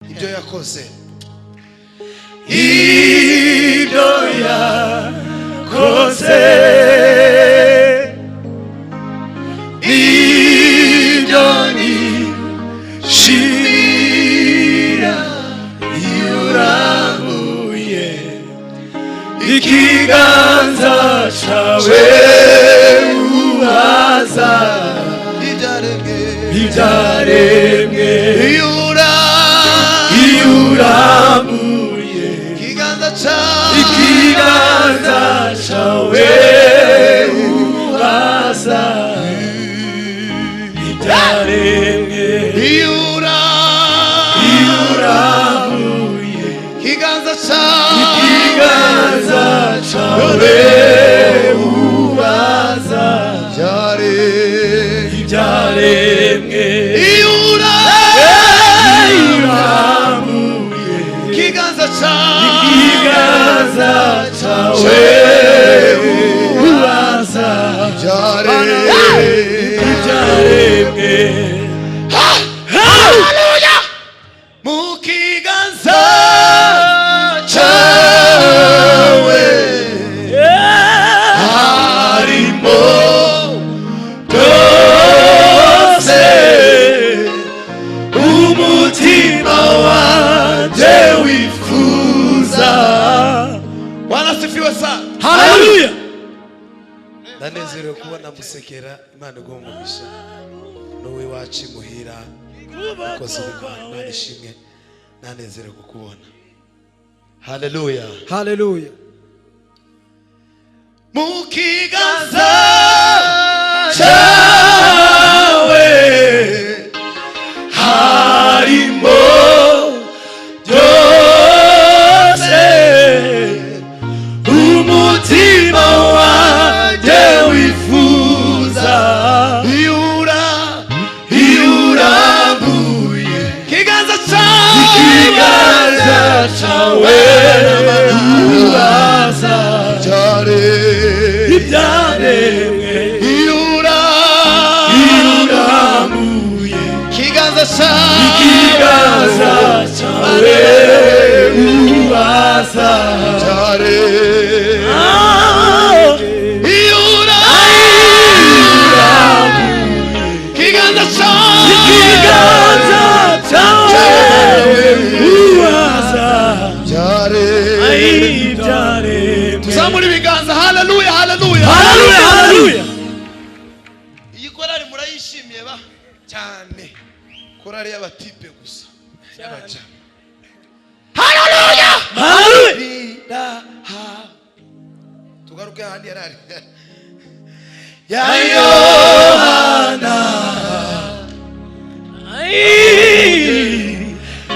ibyo yakoze ibyo nishimira yurambuye ikiganza cawe uhaza ibyaremwe yurambuye ikiganza cawe uhaza ibyaremwe yurambuye ikiganza cawe uhaza ibyaremwe yurambuye ikiganza cawe uhaza ibyaremwe. Haleluya! Mu kiganza cawe harimo byose umutima wanje wifuza. Bwana asifiwe sana. Haleluya! Ndanezerewe kubona musekera Imana igumugisha nowe wacu muhira ukoze Imana ishimwe. Ndanezerewe kukubona. Haleluya. Haleluya. Mu kiganza cawe harimo byose umutima wanje wifuza. Yurambuye ikiganza cawe uhaza ibyaremwe. Yurambuye ikiganza cawe uhaza ikiganza cawe tuzamura ibiganza. Haleluya, haleluya, haleluya, haleluya. Iyi korari murayishimiye ba cyane, korari y'abatipe gusa y'abaca. Haleluya, haleluya. Tugaruke handi yarari ya Yohana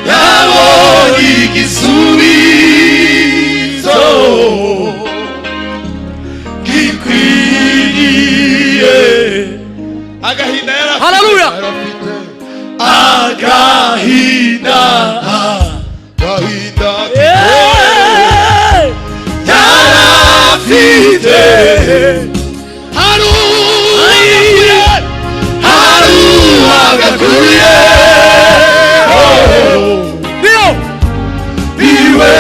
yabonye igisubizo gikwiriye agahinda yarafite. Haleluya. Agahinda yarafite haruhagakuye niwe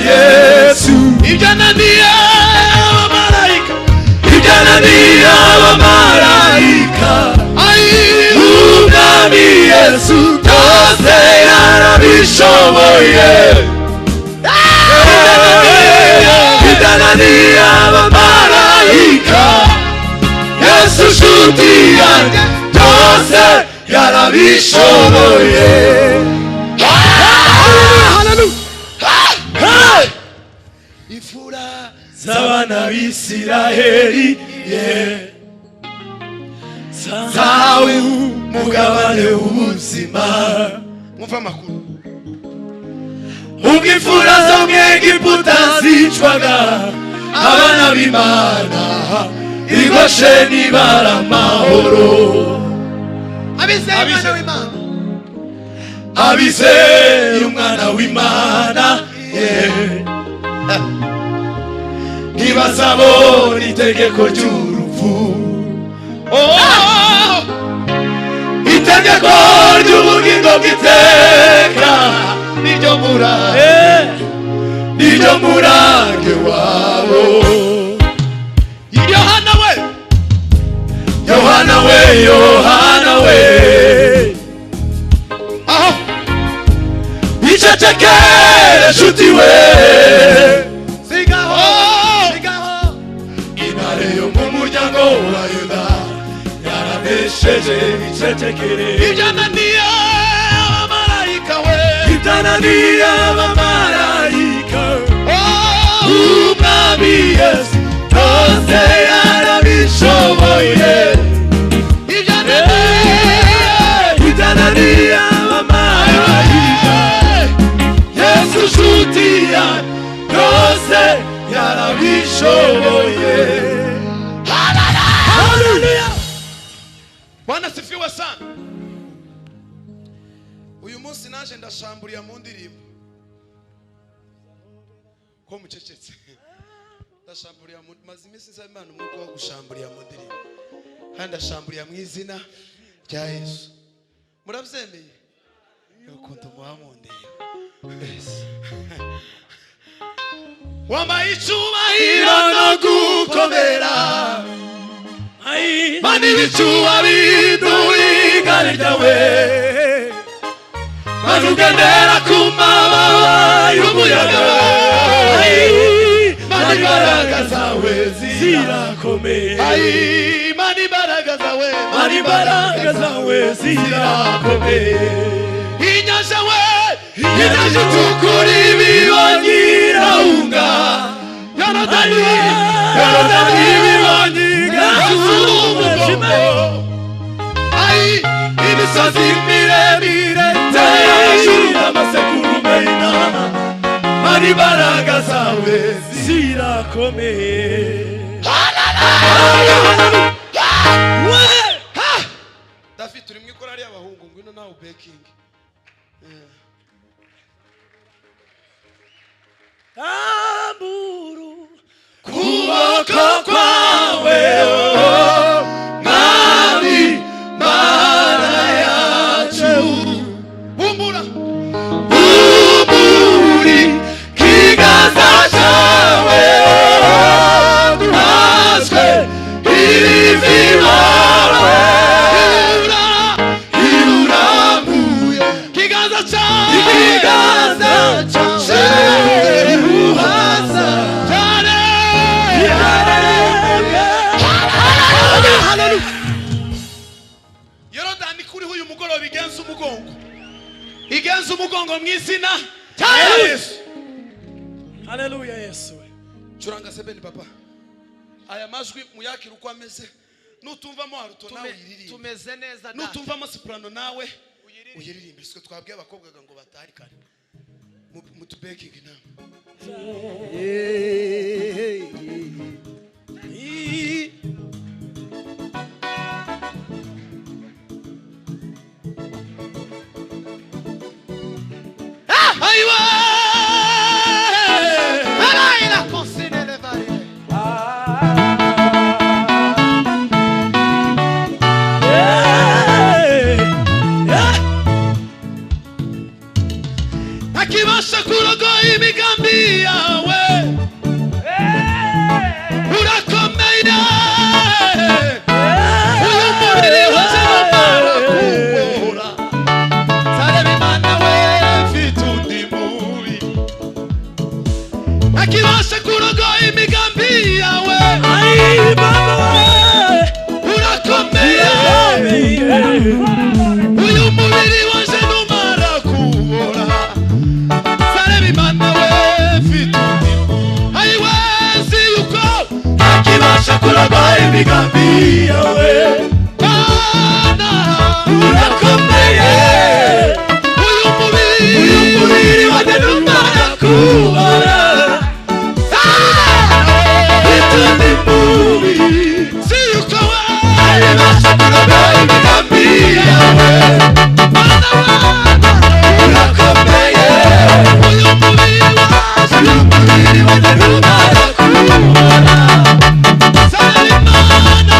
Yesu. Ibyananiye abamarayika umwami Yesu byose yarabishoboye. Ibyananiye abamarayika Yesu nshuti yanjye byose yarabishoboye. Imfura z'abana b'Isiraheli zawe umugabane w'ubuzima. Mwumva amakuru. Ubwo imfura zo mu Egiputa zicwaga abana b'Imana i Gosheni bari amahoro. Abizeye umwana w'Imana ntibazabona itegeko ry'urupfu. itegeko ry'ubugingo bw'iteka niryo murange wabo. Yohana we aho icecekere nshuti we, sigaho intare yo mu muryango wa Yuda yarabesheje icecekere. Ibyananiye abamarayika we, ibyananiye abamarayika, umwami Yesu byose yarabishoboye. Ibyananiye abamarayika, Yesu nshuti yanjye byose yarabishoboye. Haleluya! Bwana sifiwe sana. Uyu munsi naje ndashamburiya mu ndirimbo. Ko mucecetse. Ndashamburiya mu mazi imisi nsaba Imana umwuka wo gushamburiya mu ndirimbo. Kandi ndashamburiya mu izina rya Yesu. Murabyemeye? Ukuntu muhamundeye. Wambaye icyubahiro no gukomera, Mana ibicuba biduha igare ryawe, Mana ugendera ku mababa y'umuyaga, Mana imbaraga zawe zirakomeye, Mana imbaraga zawe zirakomeye. Inyanja we, inyanja itukura ibibanyirahunga, Yorodani ibibanyirahunga umugongo, imisozi miremire iteye hejuru y'amasekurume y'intama, Mana imbaraga zawe zirakomeye. David turi mu ikorari y'abahungu, ngwino nawe ubekingi. Amburu kuboko kwawe Mwami Mana yacu, bumburi kiganza cyawe, natwe ibivi bawe, irurambuye kiganza cyawe, Yorodani kuriho uyu mugoroba igenza umugongo mu izina rya Yesu. Haleluya Yesu. Curanga sebeni papa. Aya majwi muyakira uko ameze. Nutumvamo haruto nawe uyiririmbe. Tumeze neza da. Nutumvamo soprano nawe uyiririmbe. Siko twabwiye abakobwa ngo batari kare. Mutubekingi nawe. Aywa! Araina consine le vari. Akibasha kurogoya imigambi yawe, urakomeye, uyu mubiri wose wamara kubohora, Sareba Imana we mfite undi muri. Akibasha kurogoya imigambi yawe, urakomeye, uyu mubiri wose numara kubohora, Sareba Imana we mfite undi muri. Ayiwezi yuko akibasha kurogoya imigambi yawe, Mana urakomeye, uyu mubiri wose numara kubohora, mfite undi muri. Si yuko akibasha kurogoya imigambi yawe, Mana urakomeye, uyu mubiri wose numara kubohora, Sareba Imana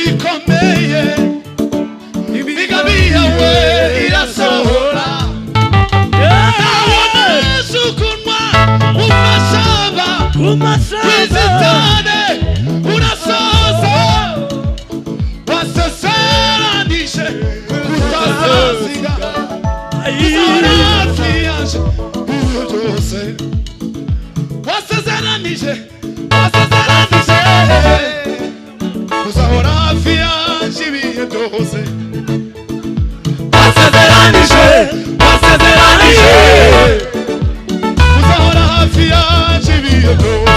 bikomeye imigambi yawe irasohora ntabona sukunwa umasaba kwizitane urasoza wasezeranije kutazasiga uzarafiyaje ibihe byose wasezeranije uzahora hafi yaje ibihe byose wasezeranije uzahora hafi yaje ibihe byose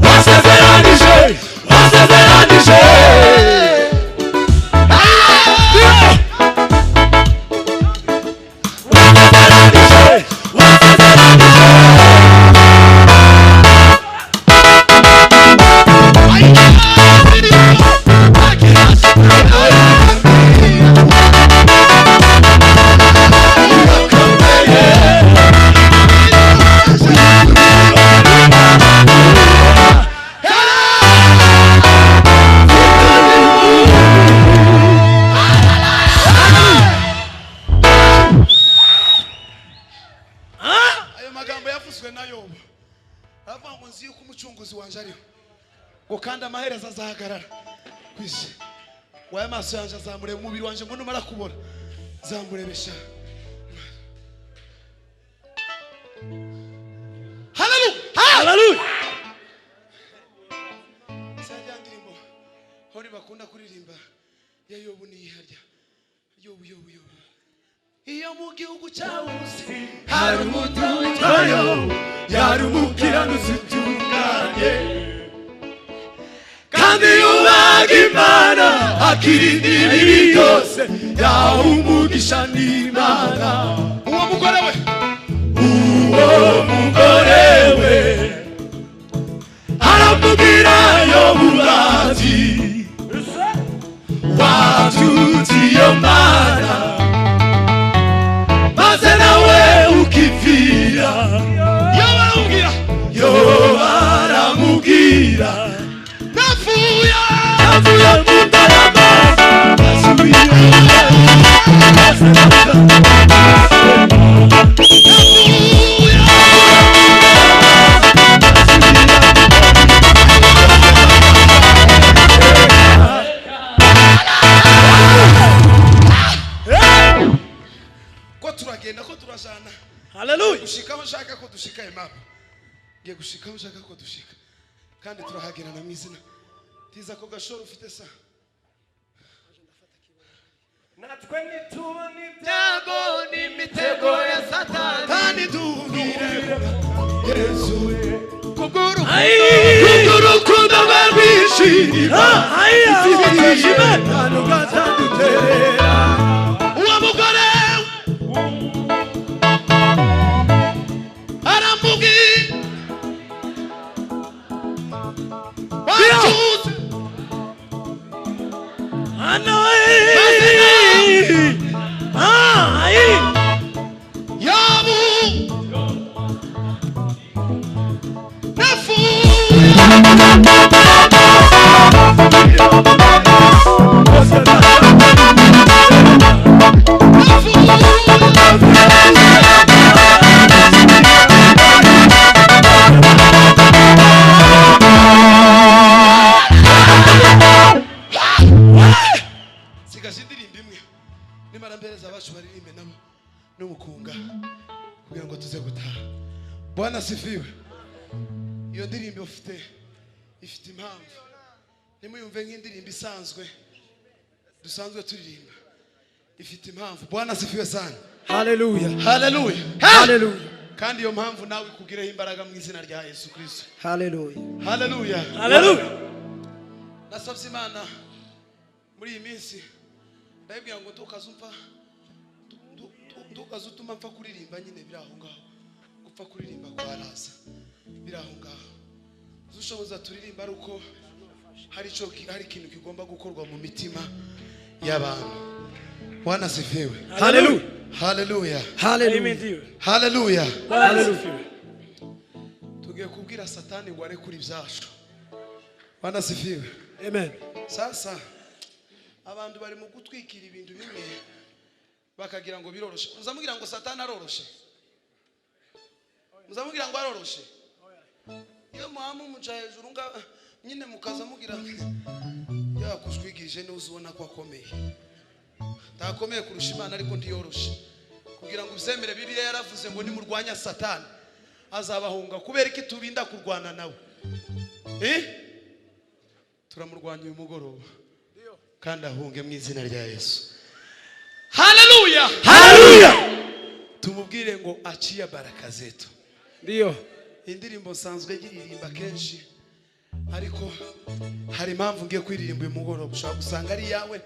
wasezeranije kandi amaherezo azahagarara kwisi waya maso yanje azamure umubiri wanje ngo numara kubora zamurebesha haleluya sajyandirimo hori bakunda kuririmba ya Yobu niharya Yobu iyo mu gihugu cyawusi hari umutwayo yari umukiranuzi utunganye kandi yubaga Imana akirinda ibibi byose yaha umugisha n'Imana uwo mugore we aramubwira Yobu ati watutiye Mana maze nawe ukipfira Yobu aramubwira navuye mu ndarama nasubiye ko turagenda ko turajana haleluya gushikaho nshaka ko dushika Imana ngiye gushikaho nshaka ko dushika kandi turahagerana mu izina tiza ko gashoro ufite sa natwe nitubona ibyago n'imitego ya Satani kandi duhire Yesu kugurukundo rw'abishima ifitishime kandi ugatanduterera uwo mugore aramubwira wacuze Yobu Bwana sifiwe. Iyo ndirimbo ifite impamvu. Nimuyumve nk'indirimbo isanzwe dusanzwe turirimba. Ifite impamvu. Bwana sifiwe sana. Hallelujah. Hallelujah. Hallelujah. Kandi iyo mpamvu nawe kugireho imbaraga mu izina rya Yesu Kristo. Hallelujah. Hallelujah. Hallelujah. Nasabye Imana muri iyi minsi ndabibwira ngo tukazutuma mfa kuririmba nyine biraho ngaho. Gupfa kuririmba kwa raza biraho ngaho. Zushoboza turirimba aruko hari ikintu kigomba gukorwa mu mitima y'abantu. Bwana sifiwe. Hallelujah. Hallelujah. Hallelujah. Hallelujah. Hallelujah. Tugiye kubwira Satani ngo arekure ibyacu. Bwana sifiwe. Amen. Sasa abantu bari mu gutwikira ibintu bimwe bakagira ngo biroroshe. Muzamubwira ngo Satani aroroshe. Muzamubwira ngo aroroshe. Iyo muhamu muca hejuru nga nyine mukaza mugira yakuzwigije n'uzubona ko akomeye. Takomeye kurusha Imana ariko ndiyoroshe. Kugira ngo uzemere Bibiliya yaravuze ngo nimurwanya Satani azabahunga kubera iki turinda kurwana nawe. Turamurwanya uyu mugoroba kandi ahunge mu izina rya Yesu. Haleluya, haleluya. Tumubwire ngo aciye baraka zetu. Ndio indirimbo sanzwe giririmba kenshi ariko hari impamvu ngiye kwiririmba uyu mugoroba. Ushaka gusanga ari yawe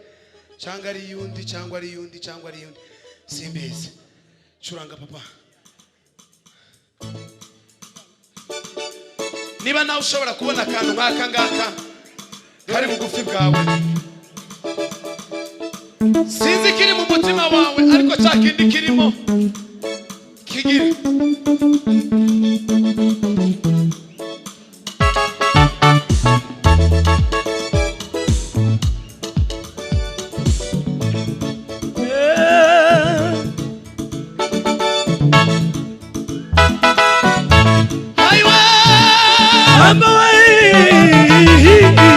cyangwa ari yundi cyangwa ari yundi cyangwa ari yundi simbizi. Curanga papa. Niba nawe ushobora kubona akantu nk'aka ngaka kari bugufi bwawe, sinzi kiri mu mutima wawe ariko cya kindi kirimo kigire.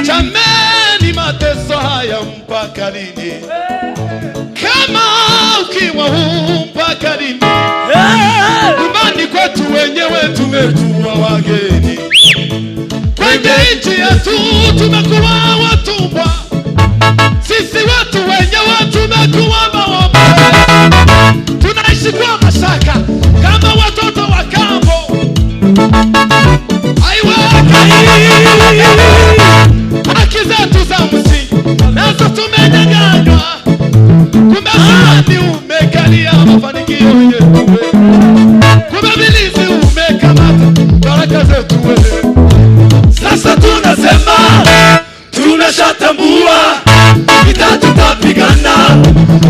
Jameni mateso haya mpaka lini? Kama ukiwa mpaka lini? Nyumbani kwetu wenyewe tumekuwa wageni, kwenye nchi yetu tumekuwa watumwa, sisi watu wenyewe tumekuwa maombe, tunaishi kwa mashaka kama watoto wa kambo. Haki zetu za msingi nazo tumenyang'anywa, kumbe Satani umekalia mafanikio yetu, kumbe Ibilisi umekamata baraka zetu. Sasa tunasema tunashatambua vita tutapigana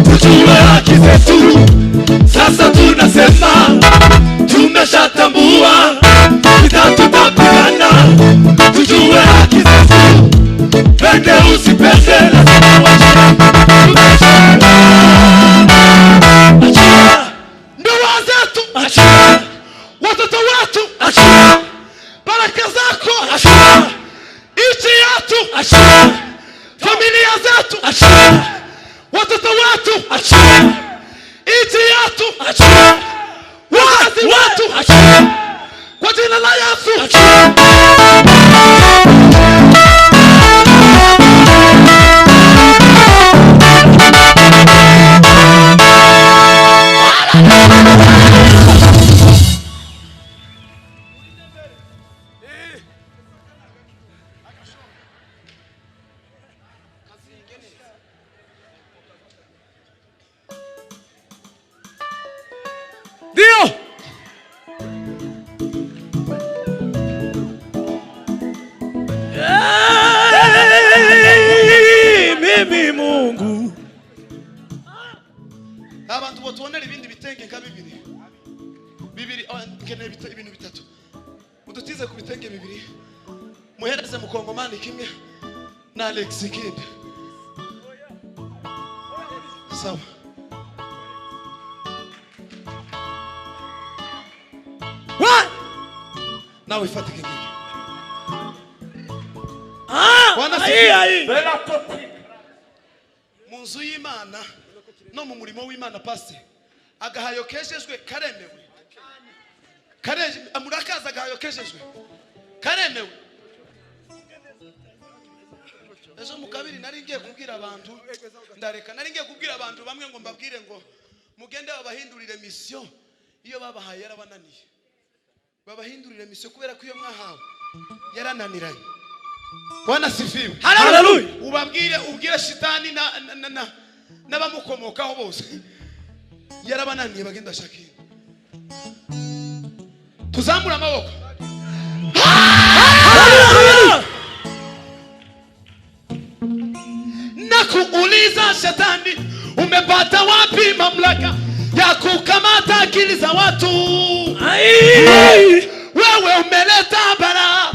tujue haki zetu. Sasa tunasema tumeshatambua vita tutapigana tujue haki zetu. Pende usipende lazima wachia. Achia ndoa zetu, achia watoto wetu, achia baraka zako, achia nchi yetu, achia familia zetu, achia watoto wetu, achia nchi yetu, achia wazazi wetu, achia kwa jina la Yesu, achia. ndio mimi Mungu. Abantu botuonera ibindi bitenge nka bibiri keneye ibintu bitatu, udutize ku bitenge bibiri, muhereze mukongomani kimwe na Alex kindi. Sawa. What? Nawe ifate kingi. Munzu y'Imana no mu murimo w'Imana pase agahayo keshejwe karemewe. Kareje amurakaza agahayo keshejwe karemewe. Ejo mukabiri nari ngiye kubwira abantu ndareka, nari ngiye kubwira abantu bamwe ngo mbabwire ngo mugende babahindurire mission iyo babahaye yarabananiye, babahindurire mission kubera ko iyo mwahawe yarananiranye. Bwana sifiwe. Haleluya. Ubwire shitani na bamukomokaho bose yarabananiye bagenda shakira. Tuzamura amaboko. Nakuuliza shetani, umepata wapi mamlaka ya kukamata akili za watu? Wewe umeleta bara,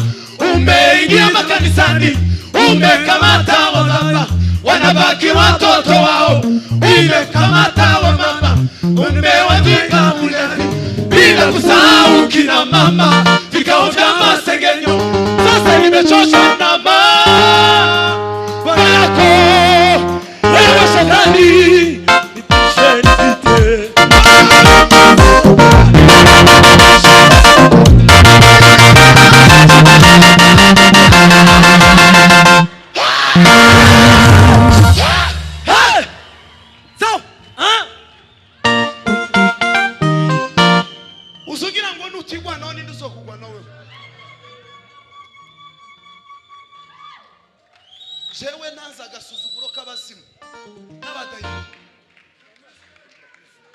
umeingia makanisani, umekamata wanabaki watoto wao. Umekamata wa mama, umewavika ulevi, bila kusahau kina mama, vikao vya masengenyo. Sasa nimechoshwa na mambo yako, wewe shetani. Jewe naza gasuzuguro k'abazimu n'abadayi.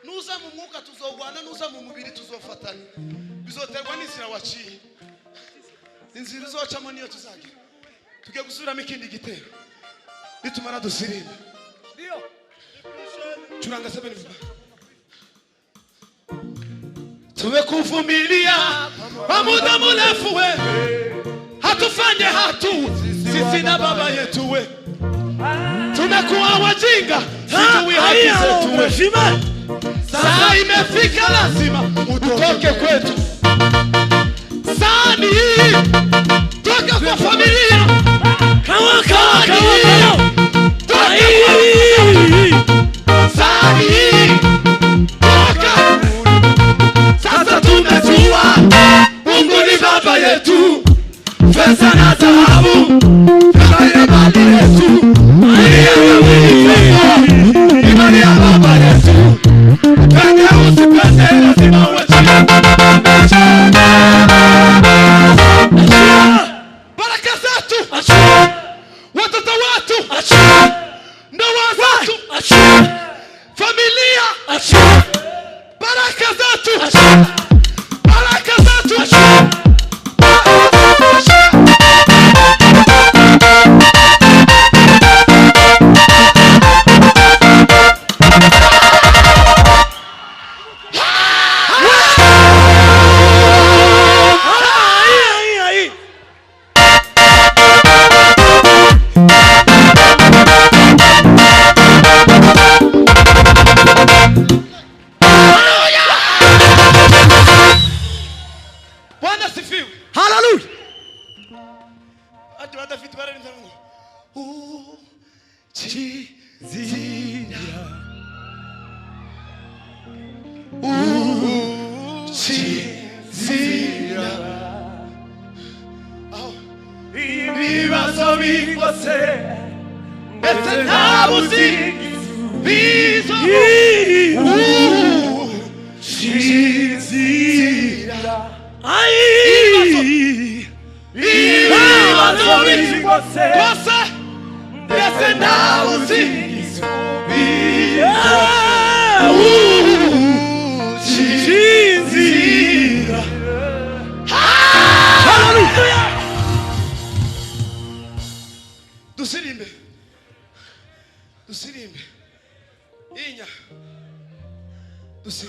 Nuza mu mwuka tuzogwana, nuza mu mubiri tuzofatana. Bizoterwa n'inzira waciye. Inzira izocamo niyo tuzagira. Tugiye gusubiramo ikindi gitero. Nitumara dusirimbe. Ndio. Churanga 7 vipa. Tumekuvumilia kwa muda mrefu we. Hatufanye hatu sisi na baba yetu we. Tumekuwa wajinga, sijui haki zetu we. Saa imefika lazima utoke kwetu. Sani toka kwa familia. Kawa Sani toka. Sasa tumejua Mungu ni baba yetu. Pesa na dhahabu, pesa ya mali yetu, imani ya baba yetu. Pende usipende lazima uwe chini. Baraka zetu, watoto wetu, ndoa zetu, familia, baraka zetu, baraka zetu.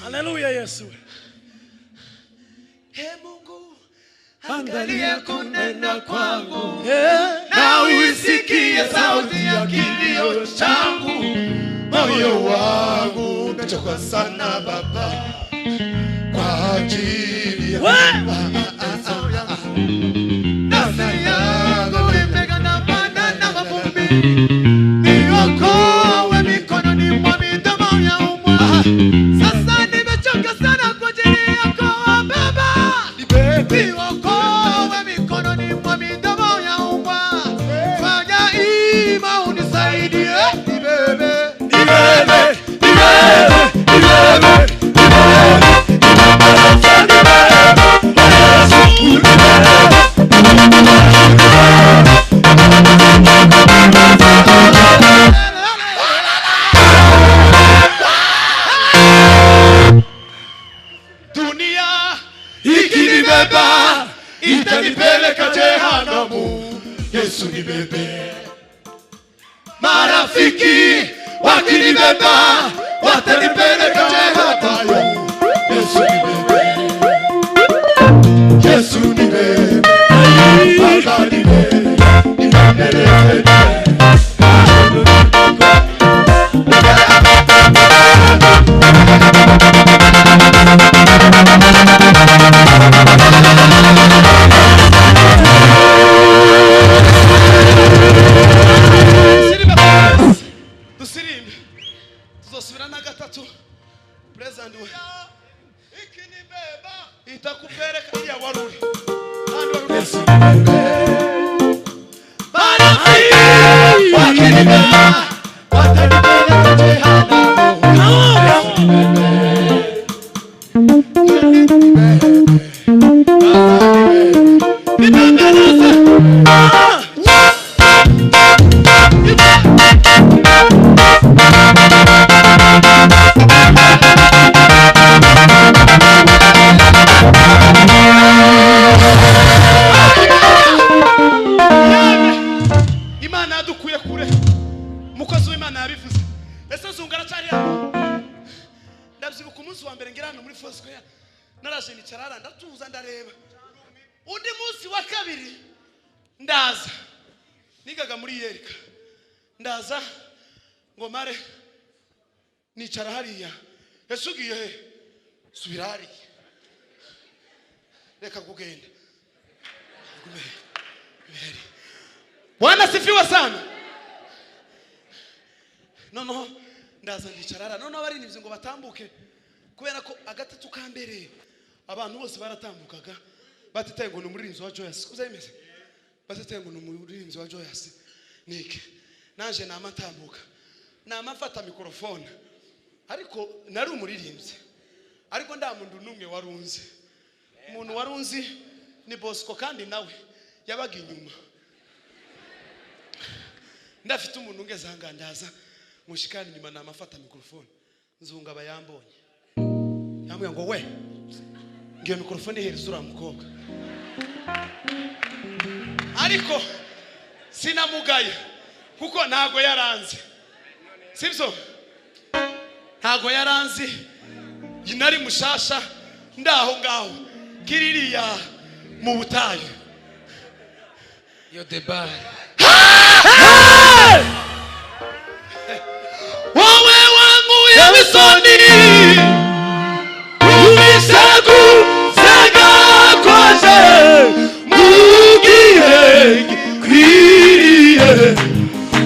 Haleluya Yesu. Mungu, angalia kunena kwangu, na uisikie sauti ya kilio changu. Moyo wangu umechoka sana Baba, kwa ajili ya nafsi yangu imeganda na mavumbi. Niokoe mikononi mwa midomo ya umwa. Sasa nimechoka sana kwa ajili yako Baba. Niokoe mikononi mwa midomo ya umwa. Fanya ima unisaidie. Itanipeleka jehanamu, Yesu nibebe. Marafiki wakinibeba, watanipeleka jehanamu, Yesu nibebe. Yesu nibebe, Baba nibebe, nibebe. ndavyibuka umunsi wa mbere ngira hano muri Foursquare naraje nicarara ndatuza ndareba. Undi munsi wa kabiri ndaza nigaga muri Yerika ndaza ngo mare nicara hariya yasugiye he subira hariya reka kugenda Bwana sifiwe sana. Noneho ndaza ndicarara noneho bari nivyo ngo batambuke kubera ko agatatu kambere abantu bose baratambukaga batitaye ngo n'umurinzi wa Joyous kuzayimeze batitaye ngo n'umurinzi wa Joyous nike nanje namatambuka namafata mikrofone ariko nari umuririmbyi ariko nda muntu numwe warunzi umuntu warunzi ni Bosco kandi nawe yabaga inyuma ndafite umuntu ngezanga ndaza mushikani nyuma namafata mikrofone nzunga bayambonye yambwiye ngo we ngiyo mikrofone hereza uramukobwa ariko sinamugaye kuko ntago yaranze sibyo ntago yaranze yinari mushasha ndaho ngaho kiririya mu butayu yo debar wowe wangu yabisoni ubisagu sega kwaje mugihe kwiriye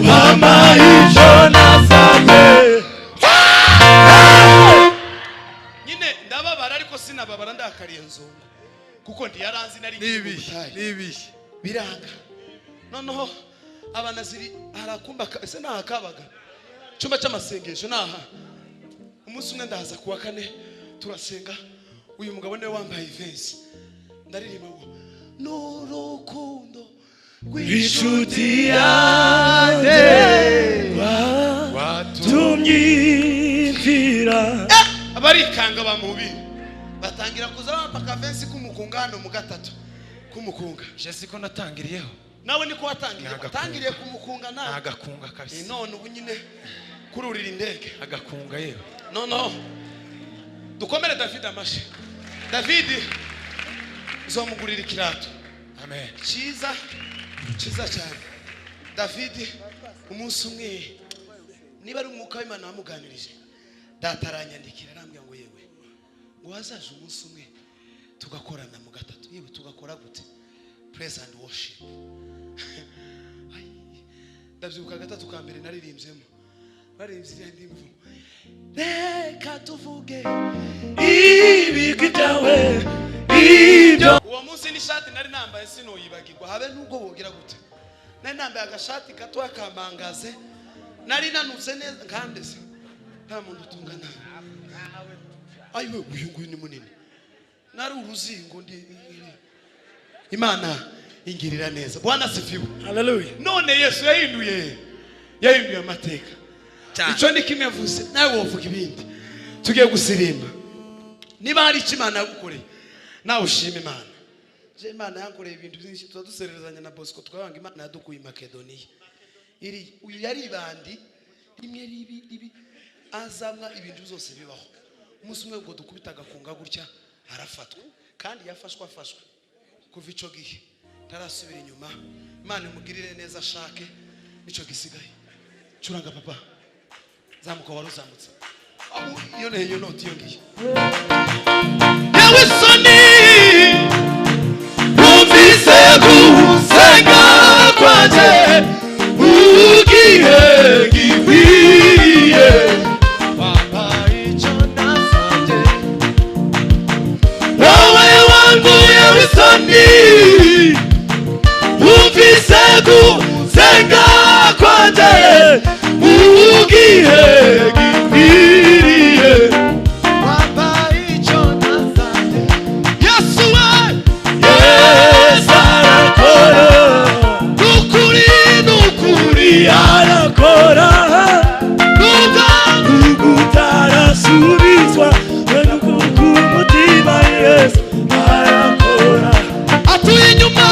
mama ijona sabe nyine ndababara ariko sinababara ndakariye nzungu kuko ndi yaranzi nari nibi biranga noneho abanaziri harakumba ese nahakabaga cyumba cy'amasengesho naha umunsi umwe ndaza kuwa kane turasenga uyu mugabo niwe wambaye ivesi ndaririmba ngo n'urukundo rw'inshuti yanjye watumyimvira abarikanga bamubi batangira kuza bambaka vesi k'umukungano mu gatatu k'umukunga je siko natangiriyeho nawe niko watangiriye kumukunga nawe agakunga kabisa none ubu nyine kururira indege agakunga yewe no dukomere David amashi David uzomugurira ikirato amen ciza cyane David umunsi umwe niba ari umwuka w'Imana wamuganirije dataranyandikira arambwira ngo yewe ngo hazaje umunsi umwe tugakorana mu gatatu yewe tugakora gute praise and worship ndavyibuka gatatu ka mbere naririmbyemo baririmbye ndimvu reka tuvuge ibigwi byawe ibyo uwo munsi ni shati nari nambaye sinoyibagirwa habe nubwo bogira gute nari nambaye agashati gato akamangaze nari nanutse neza nkandese nta muntu tungana ayiwe uyu nguyu ni munini nari uruzingo ndi Imana ingirira neza Bwana sifiwe haleluya none Yesu yahinduye amateka icyo ni kimwe vuze nawe wovuga ibindi tugiye gusirimba niba hari ikimana yagukoreye nawe ushima Imana je Imana yankoreye ibintu byinshi tuzadusererezanya na Bosco twabanga Imana yadukuye Makedonia iri uyu yari bandi rimwe ribi azamwa ibintu byose bibaho umunsi umwe ngo dukubitaga kunga gutya arafatwa kandi yafashwa kuva ico gihe tarasubira inyuma Imana imugirire neza ashake ico gisigaye curanga papa zamuka waruzamutse iyo neyo noti yo ngiye yewe soni umvise gusenga kwaje ugiye gikwiye papa ico nasanje wowe wangu yewe soni umvise gusenga kwaje ugiye gikwiye papa ico nasanje Yesu arakora nukuri arakora nugutarasubizwa nukuku umutima Yesu arakora atuye inyuma